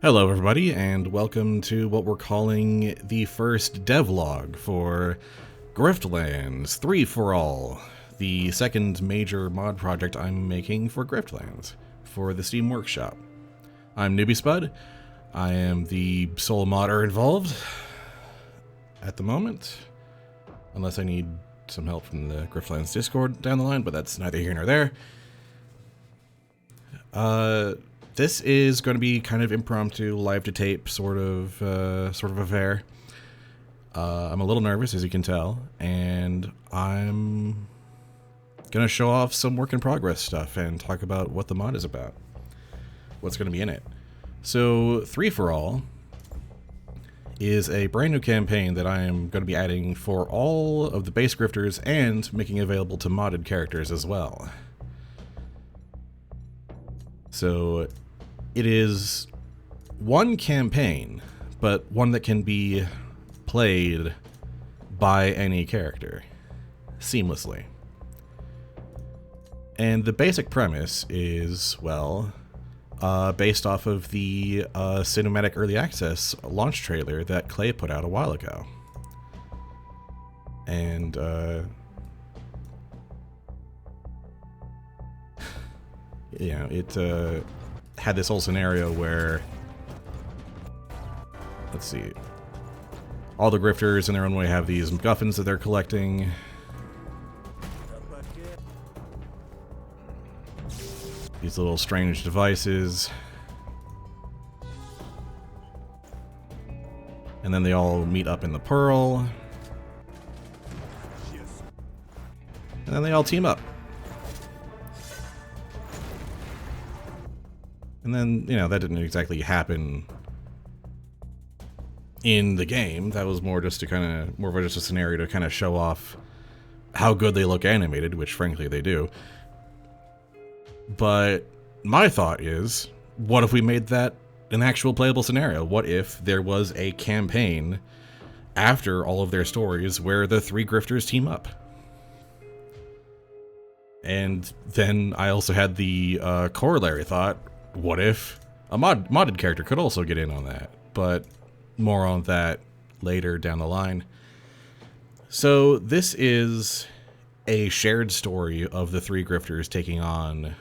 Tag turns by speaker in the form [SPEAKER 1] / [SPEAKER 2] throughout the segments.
[SPEAKER 1] Hello everybody, and welcome to what we're calling the first devlog for Griftlands 3 for All, the second major mod project I'm making for Griftlands, for the Steam Workshop. I'm Newbie Spud. I am the sole modder involved at the moment, unless I need some help from the Griftlands Discord down the line, but that's neither here nor there. This is going to be kind of impromptu, live to tape sort of affair. I'm a little nervous, as you can tell, and I'm going to show off some work in progress stuff and talk about what the mod is about, what's going to be in it. So, 3 for All is a brand new campaign that I am going to be adding for all of the base grifters and making available to modded characters as well. So, it is one campaign, but one that can be played by any character seamlessly. And the basic premise is, well, based off of the cinematic early access launch trailer that Clay put out a while ago. And, you know, it had this whole scenario where, let's see, all the grifters in their own way have these MacGuffins that they're collecting. These little strange devices. And then they all meet up in the Pearl. And then they all team up. And then, you know, that didn't exactly happen in the game. That was more just to more of just a scenario to kind of show off how good they look animated, which frankly they do. But my thought is, what if we made that an actual playable scenario? What if there was a campaign after all of their stories where the 3 grifters team up? And then I also had the corollary thought, what if a modded character could also get in on that? But more on that later down the line. So this is a shared story of the 3 grifters taking on,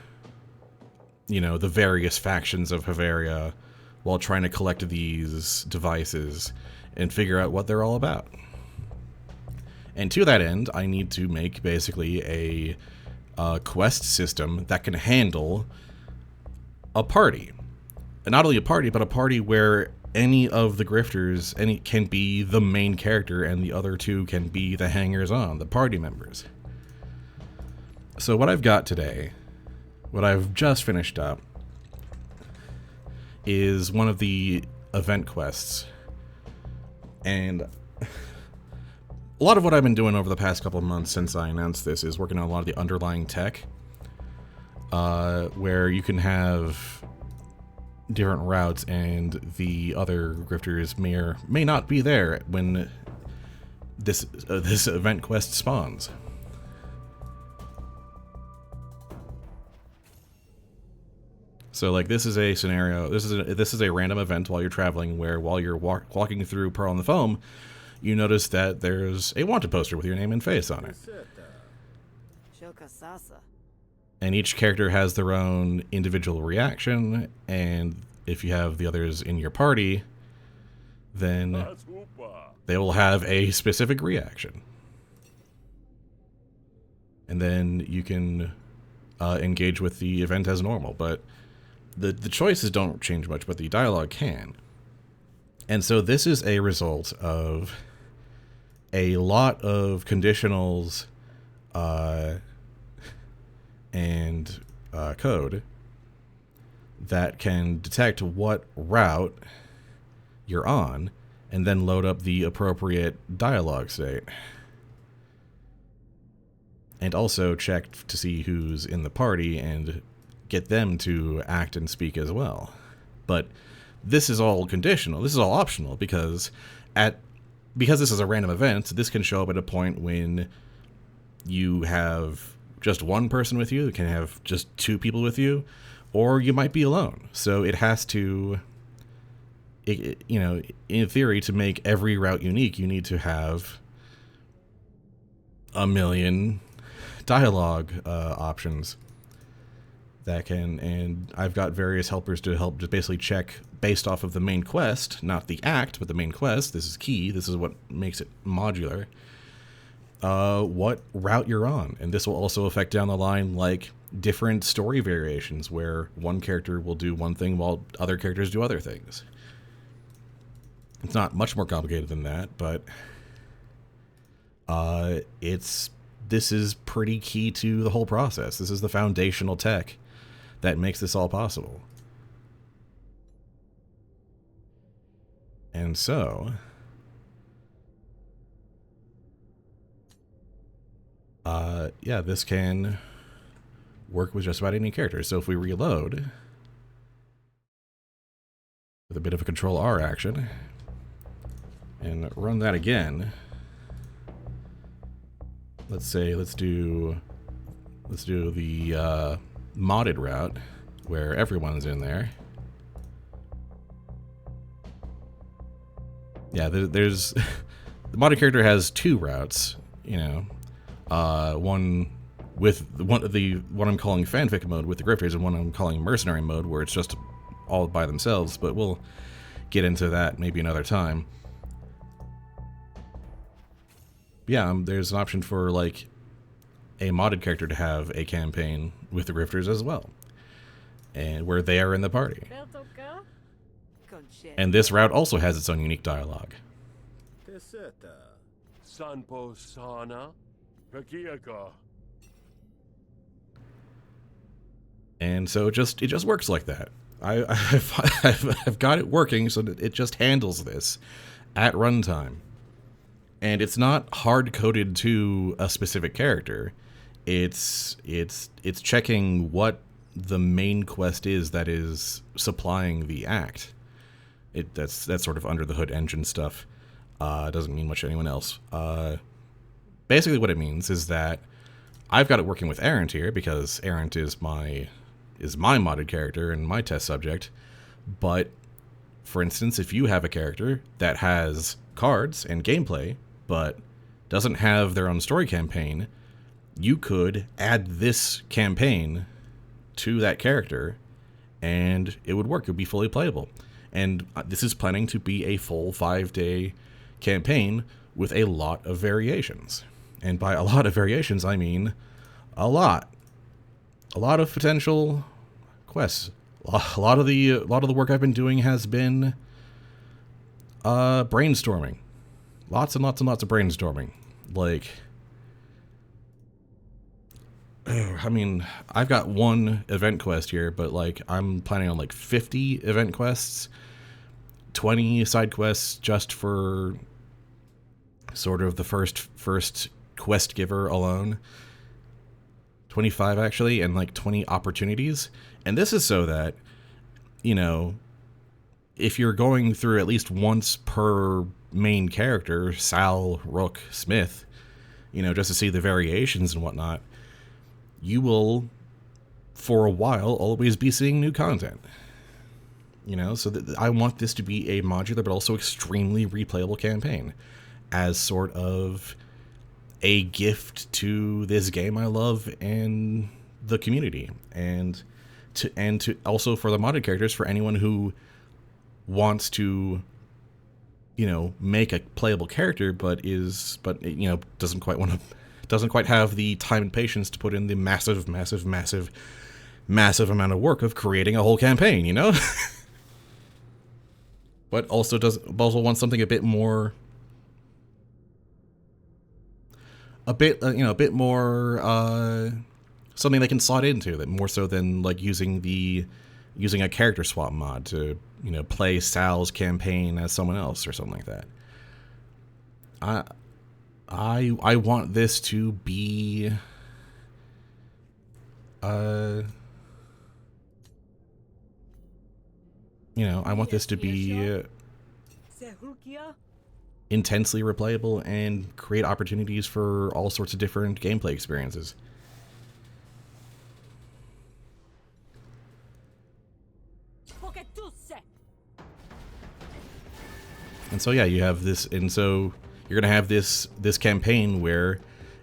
[SPEAKER 1] you know, the various factions of Bavaria while trying to collect these devices and figure out what they're all about. And to that end, I need to make basically a quest system that can handle a party. And not only a party, but a party where any of the grifters can be the main character and the other 2 can be the hangers-on, the party members. So what I've got today, what I've just finished up, is one of the event quests. And a lot of what I've been doing over the past couple of months since I announced this is working on a lot of the underlying tech, where you can have different routes and the other grifters may or may not be there when this event quest spawns. So, like, this is a scenario. This is a random event while you're traveling, where while you're walking through Pearl on the Foam, you notice that there's a wanted poster with your name and face on it. And each character has their own individual reaction, and if you have the others in your party, then they will have a specific reaction. And then you can engage with the event as normal, but the choices don't change much, but the dialogue can. And so this is a result of a lot of conditionals and code that can detect what route you're on and then load up the appropriate dialogue state. And also check to see who's in the party and get them to act and speak as well. But this is all conditional. This is all optional because this is a random event, this can show up at a point when you have just one person with you, it can have just 2 people with you, or you might be alone. So it has to you know, in theory, to make every route unique, you need to have a million dialogue options that can, and I've got various helpers to help just basically check based off of the main quest, not the act, but the main quest. This is key. This is what makes it modular. What route you're on, and this will also affect down the line like different story variations where one character will do one thing while other characters do other things. It's not much more complicated than that, but this is pretty key to the whole process. This is the foundational tech that makes this all possible. And so, yeah, this can work with just about any character. So if we reload with a bit of a Control R action and run that again, let's do the modded route where everyone's in there. Yeah, there's the modded character has two routes, you know. One with one I'm calling fanfic mode with the grifters, and one I'm calling mercenary mode where it's just all by themselves, but we'll get into that maybe another time. Yeah, there's an option for like a modded character to have a campaign with the grifters as well, and where they are in the party. And this route also has its own unique dialogue. And so it just works like that. I've got it working so that it just handles this at runtime. And it's not hard-coded to a specific character. It's checking what the main quest is that is supplying the act. That's sort of under the hood engine stuff. Doesn't mean much to anyone else. Basically what it means is that I've got it working with Errant here because Errant is my modded character and my test subject. But for instance, if you have a character that has cards and gameplay but doesn't have their own story campaign, you could add this campaign to that character and it would work. It would be fully playable. And this is planning to be a full 5-day campaign with a lot of variations. And by a lot of variations, I mean a lot. A lot of potential quests. A lot of the work I've been doing has been brainstorming. Lots and lots and lots of brainstorming. Like, I mean, I've got one event quest here, but like I'm planning on like 50 event quests, 20 side quests just for sort of the first quest giver alone. 25 actually, and like 20 opportunities. And this is so that, you know, if you're going through at least once per main character, Sal, Rook, Smith, you know, just to see the variations and whatnot, you will, for a while, always be seeing new content. You know, so that I want this to be a modular but also extremely replayable campaign as sort of a gift to this game I love and the community, and to also for the modded characters, for anyone who wants to, you know, make a playable character but you know, doesn't quite have the time and patience to put in the massive amount of work of creating a whole campaign, you know. But also wants something a bit more something they can slot into, that more so than like using a character swap mod to, you know, play Sal's campaign as someone else or something like that. I want this to be you know, I want this to be intensely replayable and create opportunities for all sorts of different gameplay experiences. And so yeah, you have this, and so you're gonna have this campaign where,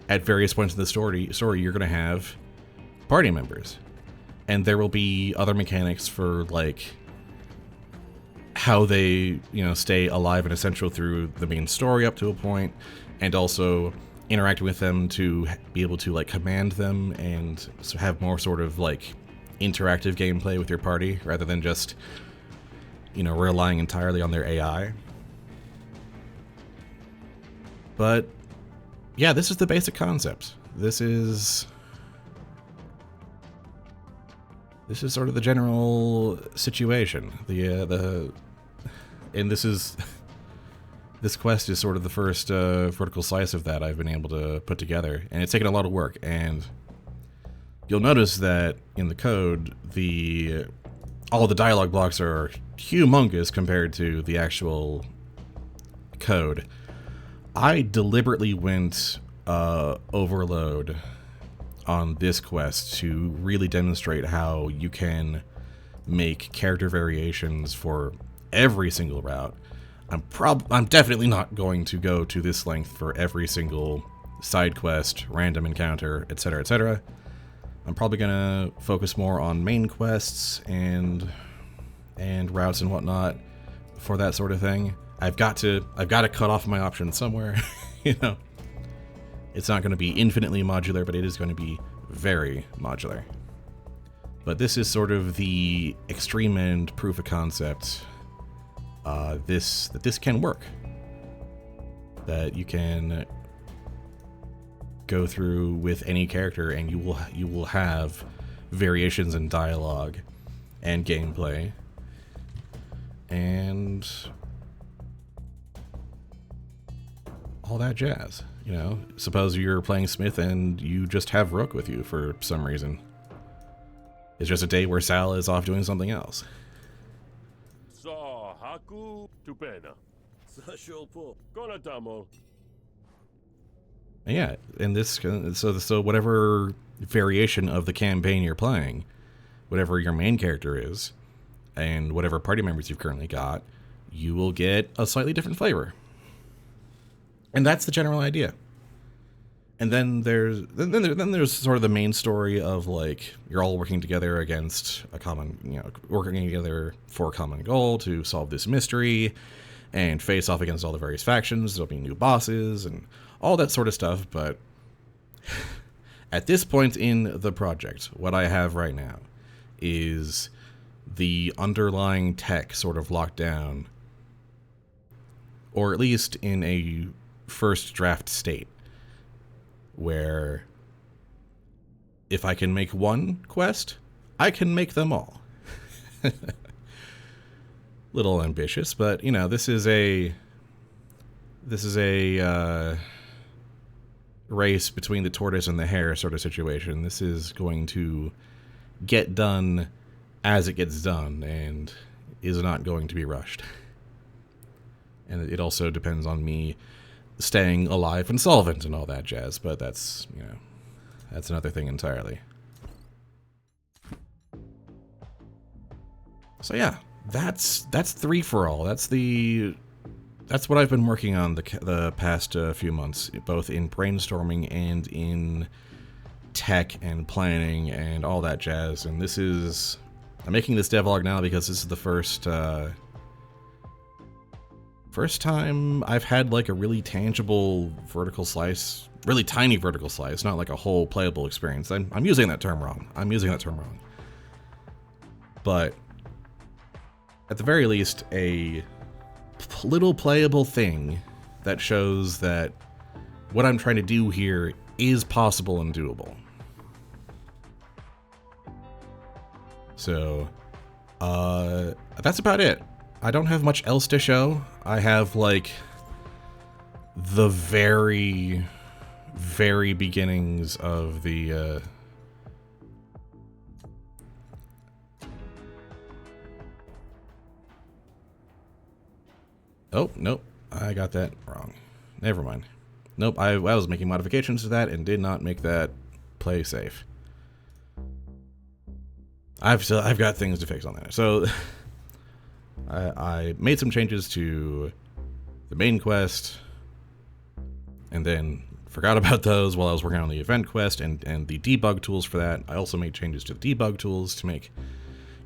[SPEAKER 1] at various points in the story you're gonna have party members, and there will be other mechanics for like how they stay alive and essential through the main story up to a point, and also interacting with them to be able to like command them and have more sort of like interactive gameplay with your party rather than just relying entirely on their AI. But yeah, this is the basic concept. This is sort of the general situation. And this quest is sort of the first vertical slice of that I've been able to put together, and it's taken a lot of work. And you'll notice that in the code, all the dialogue blocks are humongous compared to the actual code. I deliberately went overload on this quest to really demonstrate how you can make character variations for every single route. I'm definitely not going to go to this length for every single side quest, random encounter, etc., etc. I'm probably gonna focus more on main quests and routes and whatnot for that sort of thing. I've got to cut off my options somewhere. It's not going to be infinitely modular, but it is going to be very modular. But this is sort of the extreme end proof of concept. That this can work. That you can go through with any character, and you will have variations in dialogue and gameplay, and all that jazz. Suppose you're playing Smith and you just have Rook with you for some reason. It's just a day where Sal is off doing something else. Yeah, and so whatever variation of the campaign you're playing, whatever your main character is, and whatever party members you've currently got, you will get a slightly different flavor. And that's the general idea. And then there's sort of the main story of like you're all working together against a common, working together for a common goal to solve this mystery and face off against all the various factions. There'll be new bosses and all that sort of stuff. But at this point in the project, what I have right now is the underlying tech sort of locked down, or at least in a first draft state, where if I can make one quest, I can make them all. Little ambitious, but this is a race between the tortoise and the hare sort of situation. This is going to get done as it gets done and is not going to be rushed. And it also depends on me staying alive and solvent and all that jazz, but that's another thing entirely. So yeah, that's 3 for all. That's what I've been working on the past few months, both in brainstorming and in tech and planning and all that jazz. And I'm making this devlog now because this is the first time I've had like a really tangible vertical slice, really tiny vertical slice, not like a whole playable experience. I'm using that term wrong. But at the very least, a little playable thing that shows that what I'm trying to do here is possible and doable. So, that's about it. I don't have much else to show. I have, like, the very, very beginnings of the, Oh, nope. I got that wrong. Never mind. Nope, I was making modifications to that and did not make that play safe. I've got things to fix on that. So I made some changes to the main quest, and then forgot about those while I was working on the event quest and the debug tools for that. I also made changes to the debug tools to make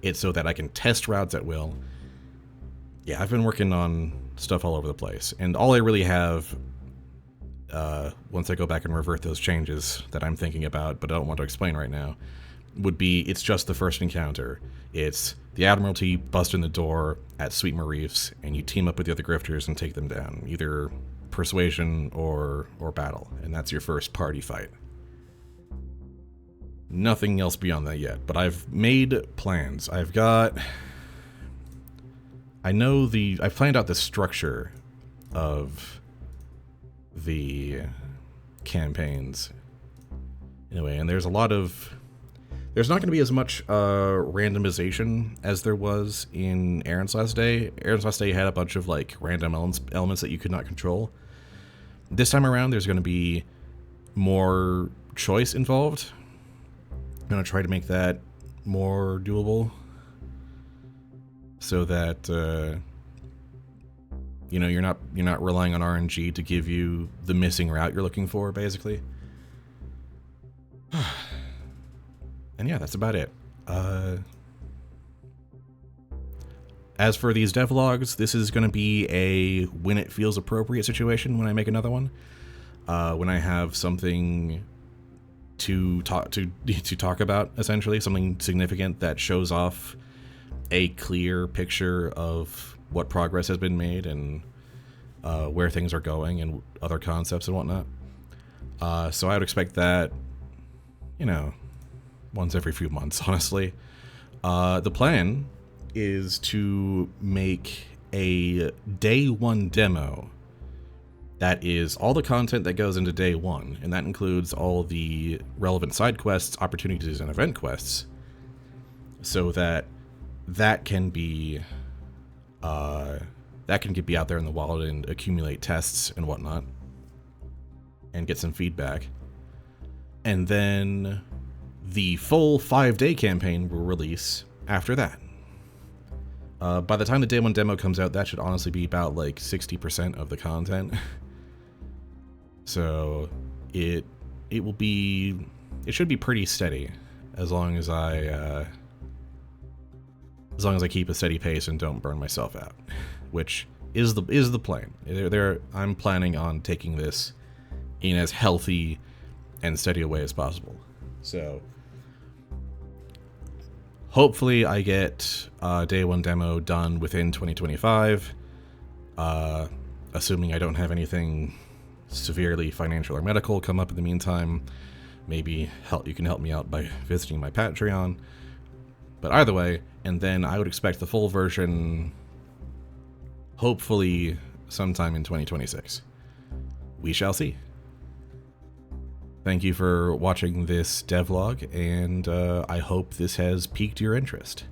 [SPEAKER 1] it so that I can test routes at will. Yeah, I've been working on stuff all over the place, and all I really have, once I go back and revert those changes that I'm thinking about, but I don't want to explain right now, would be it's just the first encounter. It's the Admiralty busting the door at Sweetmer Reefs, and you team up with the other grifters and take them down, either persuasion or battle, and that's your first party fight. Nothing else beyond that yet, but I've made plans. I've planned out the structure of the campaigns in a way, and there's not going to be as much randomization as there was in Aaron's Last Day. Aaron's Last Day had a bunch of like random elements that you could not control. This time around, there's going to be more choice involved. I'm going to try to make that more doable, so that you're not relying on RNG to give you the missing route you're looking for, basically. And yeah, that's about it. As for these devlogs, this is going to be a when it feels appropriate situation when I make another one. When I have something to talk about, essentially, something significant that shows off a clear picture of what progress has been made and where things are going and other concepts and whatnot. So I would expect that, once every few months, honestly. The plan is to make a day one demo that is all the content that goes into day one, and that includes all the relevant side quests, opportunities, and event quests, so that can be out there in the wild and accumulate tests and whatnot, and get some feedback. And then the full 5-day campaign will release after that. By the time the day one demo comes out, that should honestly be about like 60% of the content. So it should be pretty steady as long as I keep a steady pace and don't burn myself out, which is the plan. I'm planning on taking this in as healthy and steady a way as possible. So hopefully I get day one demo done within 2025, assuming I don't have anything severely financial or medical come up in the meantime. Maybe you can help me out by visiting my Patreon. But either way, and then I would expect the full version hopefully sometime in 2026. We shall see. Thank you for watching this devlog, and I hope this has piqued your interest.